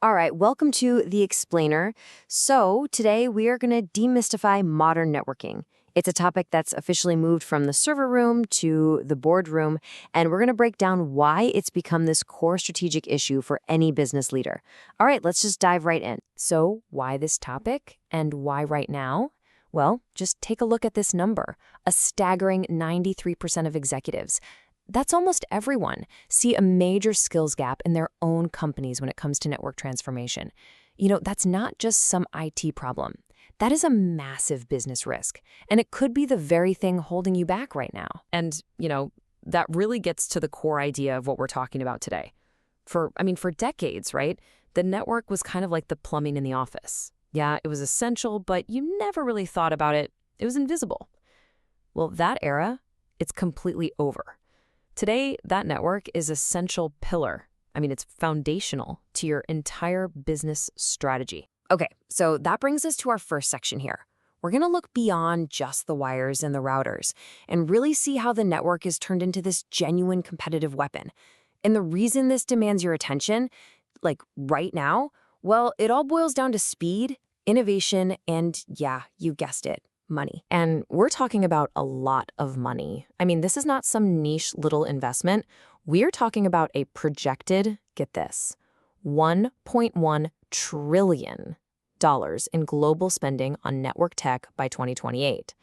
All right, welcome to The Explainer. So, today we are going to demystify modern networking. It's a topic that's officially moved from the server room to the boardroom, and we're going to break down why it's become this core strategic issue for any business leader. All right, let's just dive right in. So, why this topic and why right now? Well, just take a look at this number. A staggering 93% of executives, that's almost everyone, see a major skills gap in their own companies when it comes to network transformation. That's not just some IT problem. That is a massive business risk, and it could be the very thing holding you back right now. And, that really gets to the core idea of what we're talking about today. For decades, right? The network was kind of like the plumbing in the office. Yeah, it was essential, but you never really thought about it. It was invisible. Well, that era, it's completely over. Today, that network is a central pillar. It's foundational to your entire business strategy. Okay, so that brings us to our first section here. We're going to look beyond just the wires and the routers and really see how the network is turned into this genuine competitive weapon. And the reason this demands your attention, like right now, well, it all boils down to speed, innovation, and yeah, you guessed it, money. And we're talking about a lot of money. This is not some niche little investment. We're talking about a projected, get this, $1.1 trillion in global spending on network tech by 2028.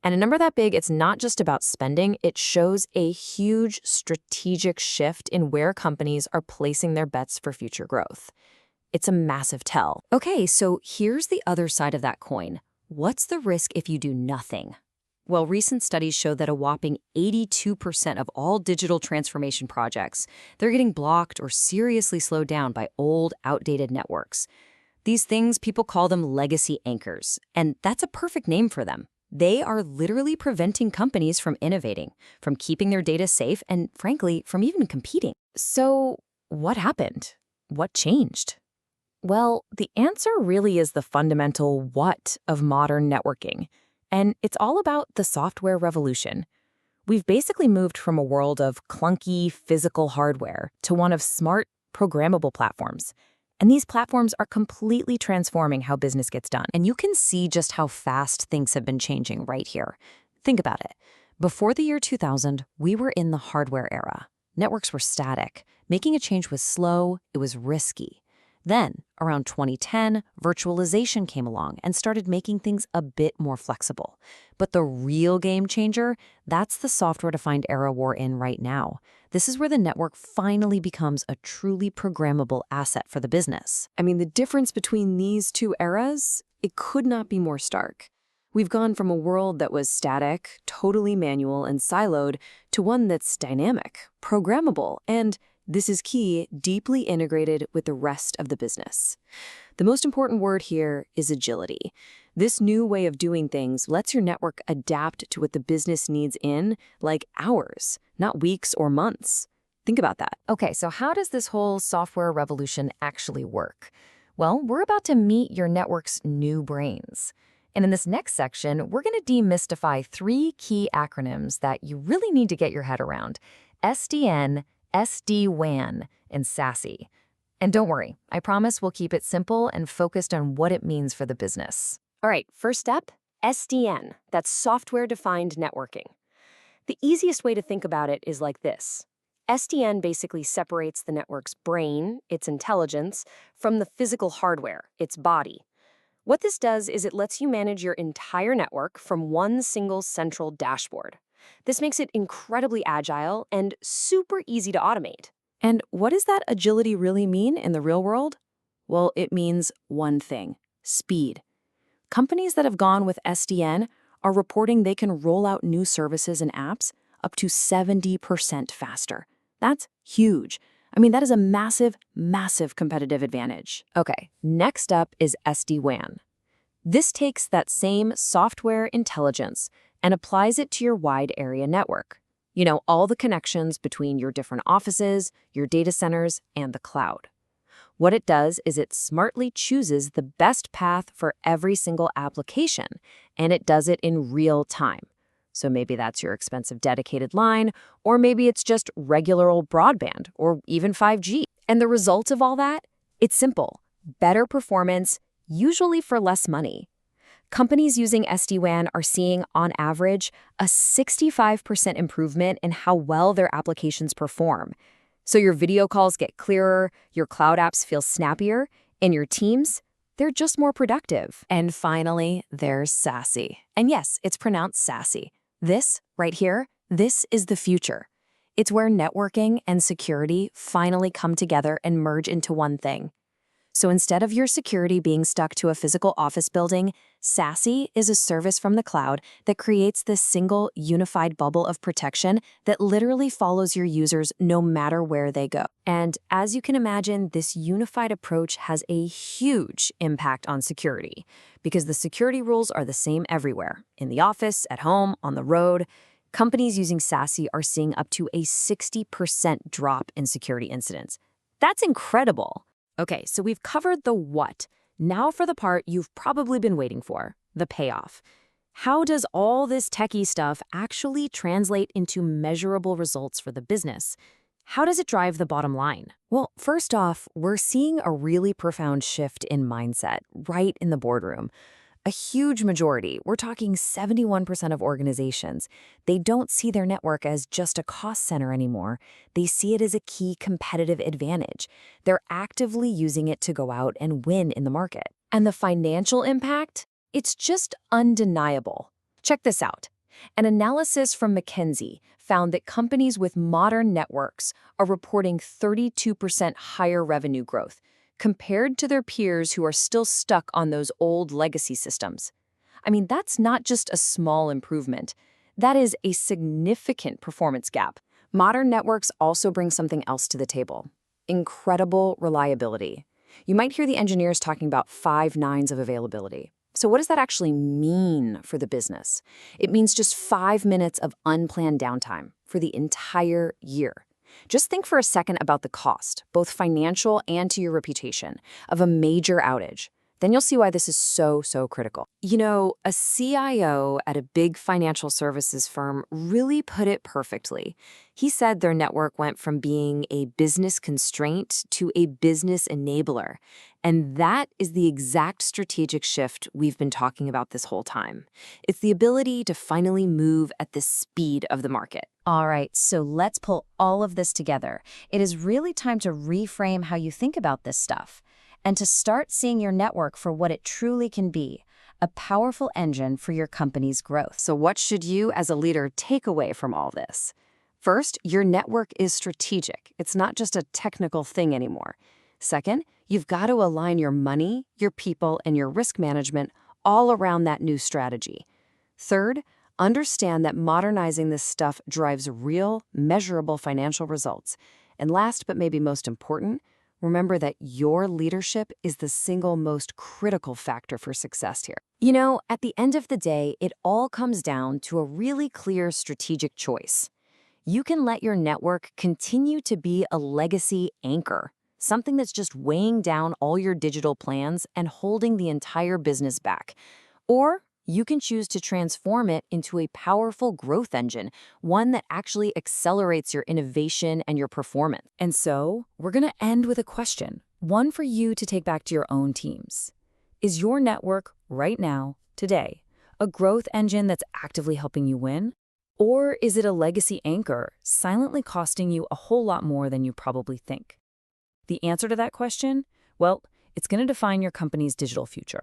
And a number that big, it's not just about spending, it shows a huge strategic shift in where companies are placing their bets for future growth. It's a massive tell. Okay, so here's the other side of that coin. What's the risk if you do nothing? Well, recent studies show that a whopping 82% of all digital transformation projects, they're getting blocked or seriously slowed down by old, outdated networks. These things, people call them legacy anchors, and that's a perfect name for them. They are literally preventing companies from innovating, from keeping their data safe, and frankly, from even competing. So, what happened? What changed? Well, the answer really is the fundamental what of modern networking, and it's all about the software revolution. We've basically moved from a world of clunky physical hardware to one of smart, programmable platforms. And these platforms are completely transforming how business gets done. And you can see just how fast things have been changing right here. Think about it. Before the year 2000, we were in the hardware era. Networks were static. Making a change was slow, it was risky. Then, around 2010, virtualization came along and started making things a bit more flexible. But the real game changer, that's the software-defined era we're in right now. This is where the network finally becomes a truly programmable asset for the business. The difference between these two eras, it could not be more stark. We've gone from a world that was static, totally manual and siloed, to one that's dynamic, programmable, and this is key, deeply integrated with the rest of the business. The most important word here is agility. This new way of doing things lets your network adapt to what the business needs in, like hours, not weeks or months. Think about that. Okay, so how does this whole software revolution actually work? Well, we're about to meet your network's new brains. And in this next section, we're going to demystify 3 key acronyms that you really need to get your head around: SDN, SD-WAN, and SASE. And don't worry, I promise we'll keep it simple and focused on what it means for the business. All right, first step, SDN. That's software-defined networking. The easiest way to think about it is like this. SDN basically separates the network's brain, its intelligence, from the physical hardware, its body. What this does is it lets you manage your entire network from one single central dashboard. This makes it incredibly agile and super easy to automate. And what does that agility really mean in the real world? Well, it means one thing: speed. Companies that have gone with SDN are reporting they can roll out new services and apps up to 70% faster. That's huge. That is a massive, massive competitive advantage. Okay, next up is SD-WAN. This takes that same software intelligence and applies it to your wide area network. All the connections between your different offices, your data centers, and the cloud. What it does is it smartly chooses the best path for every single application, and it does it in real time. So maybe that's your expensive dedicated line, or maybe it's just regular old broadband, or even 5G. And the result of all that? It's simple. Better performance, usually for less money. Companies using SD-WAN are seeing, on average, a 65% improvement in how well their applications perform. So your video calls get clearer, your cloud apps feel snappier, and your teams, they're just more productive. And finally, there's SASE. And yes, it's pronounced sassy. This, right here, this is the future. It's where networking and security finally come together and merge into one thing. So instead of your security being stuck to a physical office building, SASE is a service from the cloud that creates this single, unified bubble of protection that literally follows your users no matter where they go. And as you can imagine, this unified approach has a huge impact on security, because the security rules are the same everywhere, in the office, at home, on the road. Companies using SASE are seeing up to a 60% drop in security incidents. That's incredible. Okay, so we've covered the what. Now for the part you've probably been waiting for, the payoff. How does all this techie stuff actually translate into measurable results for the business? How does it drive the bottom line? Well, first off, we're seeing a really profound shift in mindset right in the boardroom. A huge majority, we're talking 71% of organizations, they don't see their network as just a cost center anymore. They see it as a key competitive advantage. They're actively using it to go out and win in the market. And the financial impact? It's just undeniable. Check this out. An analysis from McKinsey found that companies with modern networks are reporting 32% higher revenue growth compared to their peers who are still stuck on those old legacy systems. I mean, that's not just a small improvement. That is a significant performance gap. Modern networks also bring something else to the table: incredible reliability. You might hear the engineers talking about 5 nines of availability. So what does that actually mean for the business? It means just 5 minutes of unplanned downtime for the entire year. Just think for a second about the cost, both financial and to your reputation, of a major outage. Then you'll see why this is so critical. You know, a CIO at a big financial services firm really put it perfectly. He said their network went from being a business constraint to a business enabler. And that is the exact strategic shift we've been talking about this whole time. It's the ability to finally move at the speed of the market. All right, so let's pull all of this together. It is really time to reframe how you think about this stuff and to start seeing your network for what it truly can be, a powerful engine for your company's growth. So what should you as a leader take away from all this? First, your network is strategic. It's not just a technical thing anymore. Second, you've got to align your money, your people, and your risk management all around that new strategy. Third, understand that modernizing this stuff drives real, measurable financial results. And last but maybe most important, remember that your leadership is the single most critical factor for success here. You know, at the end of the day, it all comes down to a really clear strategic choice. You can let your network continue to be a legacy anchor, something that's just weighing down all your digital plans and holding the entire business back. Or you can choose to transform it into a powerful growth engine, one that actually accelerates your innovation and your performance. And so, we're going to end with a question, one for you to take back to your own teams. Is your network right now, today, a growth engine that's actively helping you win? Or is it a legacy anchor, silently costing you a whole lot more than you probably think? The answer to that question? Well, it's going to define your company's digital future.